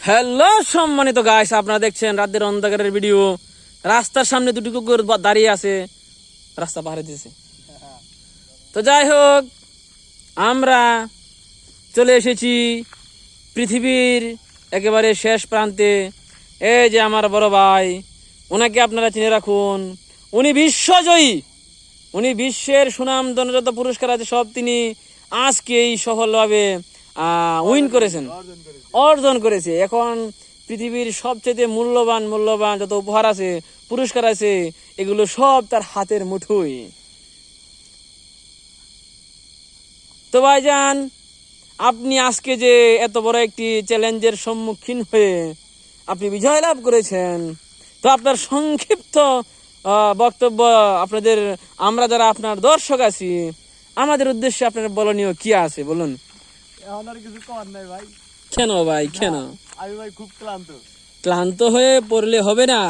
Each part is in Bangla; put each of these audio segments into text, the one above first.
হ্যালো সম্মানিত গাইস, আপনারা দেখছেন রাতের অন্ধকারের ভিডিও। রাস্তার সামনে দুটি কুকুর দাঁড়িয়ে আছে, রাস্তা পাহাড়ে দিয়েছে। তো যাই হোক, আমরা চলে এসেছি পৃথিবীর একেবারে শেষ প্রান্তে। এই যে আমার বড় ভাই, ওনাকে আপনারা চিনে রাখুন। উনি বিশ্বজয়ী, উনি বিশ্বের সুনামধন্য যত পুরস্কার আছে সব তিনি আজকেই সফলভাবে উইন করেছেন, অর্জন করেছে। এখন পৃথিবীর সবচেয়ে মূল্যবান যত উপহার আছে, পুরস্কার আছে, এগুলো সব তার হাতের মুঠোয়। তো ভাইজান, আপনি আজকে যে এত বড় একটি চ্যালেঞ্জের সম্মুখীন হয়ে আপনি বিজয় লাভ করেছেন, তো আপনার সংক্ষিপ্ত বক্তব্য আপনাদের, আমরা যারা আপনার দর্শক আছি, আমাদের উদ্দেশ্যে আপনার বলনীয় কি আছে বলুন। কিছু করার নাই ভাই। কেন ভাই, কেন? আমি ভাই খুব ক্লান্ত। ক্লান্ত হয়ে পড়লে হবে না।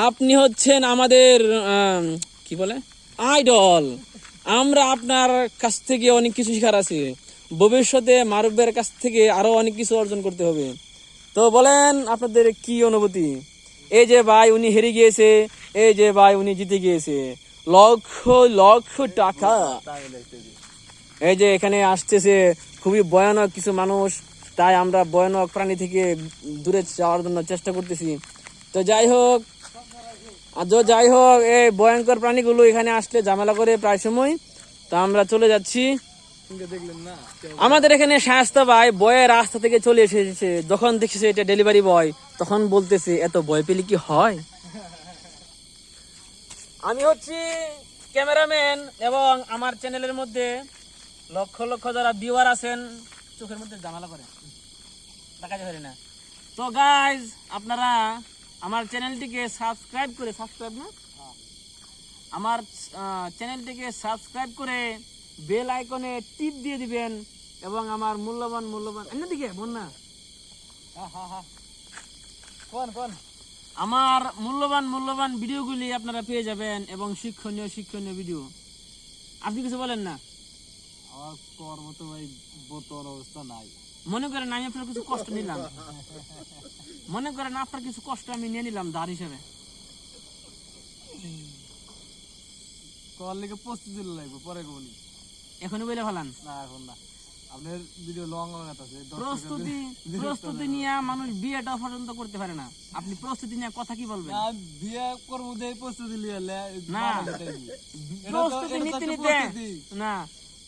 আপনি হচ্ছেন আমাদের কি বলে আইডল। আমরা আপনার কাছ থেকে অনেক কিছু শেখার আছে। ভবিষ্যতে মারুফের কাছ থেকে আরো অনেক কিছু অর্জন করতে হবে। তো বলেন আপনাদের কি অনুভূতি? এই যে ভাই উনি হেরে গিয়েছে, এই যে ভাই উনি জিতে গিয়েছে লক্ষ লক্ষ টাকা। এই যে এখানে আসতেছে খুবই ভয়ানক কিছু মানুষ, তাই আমরা ভয়ানক প্রাণী থেকে দূরে যাওয়ার জন্য চেষ্টা করতেছি। তো যাই হোক, এই ভয়ঙ্কর প্রাণীগুলো এখানে আসলে ঝামেলা করে প্রায় সময়। তো আমরা চলে যাচ্ছি। আমাদের এখানে শায়েস্তা ভাই বয়ের রাস্তা থেকে চলে এসেছে। যখন দেখছে এটা ডেলিভারি বয়, তখন বলতেছে এত ভয় পেলে কি হয়। আমি হচ্ছি ক্যামেরাম্যান এবং আমার চ্যানেলের মধ্যে লক্ষ লক্ষ যারা ভিউয়ার আছেন, চোখের মধ্যে ঝামেলা করে দেখা যায় না। তো গাইজ, আপনারা আমার চ্যানেলটিকে সাবস্ক্রাইব করে বেল আইকনে টিপ দিয়ে দিবেন এবং আমার মূল্যবান এদিকে বোন না আমার মূল্যবান ভিডিওগুলি আপনারা পেয়ে যাবেন এবং শিক্ষণীয় ভিডিও। আপনি কিছু বলেন না? আমার কর্ম তো ভাই বর্তমান অবস্থা নাই। মনে করেন আমি আপনার কিছু কষ্ট নিলাম, মনে করেন আপনার কিছু কষ্ট আমি নিয়ে নিলাম ধার হিসেবে। কল লেগে প্রস্তুতি লাগবে, পরে কোনি এখনই বলে ফেলান না, এখন না। আপনার ভিডিও লং আছে, প্রস্তুতি নিয়ে মানুষ বিয়েটা পর্যন্ত করতে পারে না। আপনি প্রস্তুতি নিয়ে কথা কি বলবেন? বিয়ে করবো যে প্রস্তুতি নিয়ে না,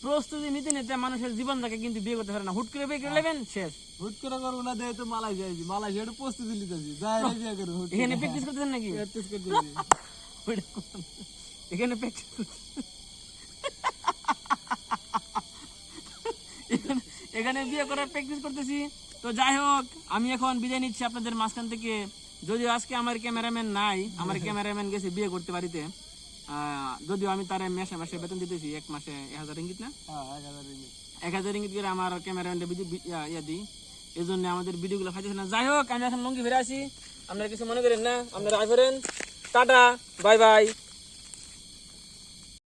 প্রস্তুতি নিতে মানুষের জীবন থাকে, কিন্তু বিয়ে করতে পারে না। হুট করে বিয়ে করে নেবেন, শেষ। হুট করে করবো না, দেয় তো মালয়েশিয়া প্রস্তুতি নিতেছি, বিয়ে করবো। এখানে প্র্যাকটিস করতেছেন নাকি? এখানে এখানে বিয়ে করার প্র্যাকটিস করতেছি। তো যাই হোক, আমি এখন বিদায় নিচ্ছি আপনাদের মাঝখান থেকে। যদিও আজকে আমার ক্যামেরাম্যান নাই, আমার ক্যামেরাম্যান গেছে বিয়ে করতে বাড়িতে। যদিও আমি তার মাসে বেতন দিতেছি, এক মাসে 1000 রিঙ্গিত না, 1000 রিঙ্গিত করে আমার ক্যামেরাম্যানটা দিই। এই জন্য আমাদের ভিডিওগুলো খাইতেছে না। যাই হোক, আমি এখন লঙ্গি ফিরে আসি, আপনারা কিছু মনে করেন না। আপনারা আই ফেরেন, টাটা, বাই বাই।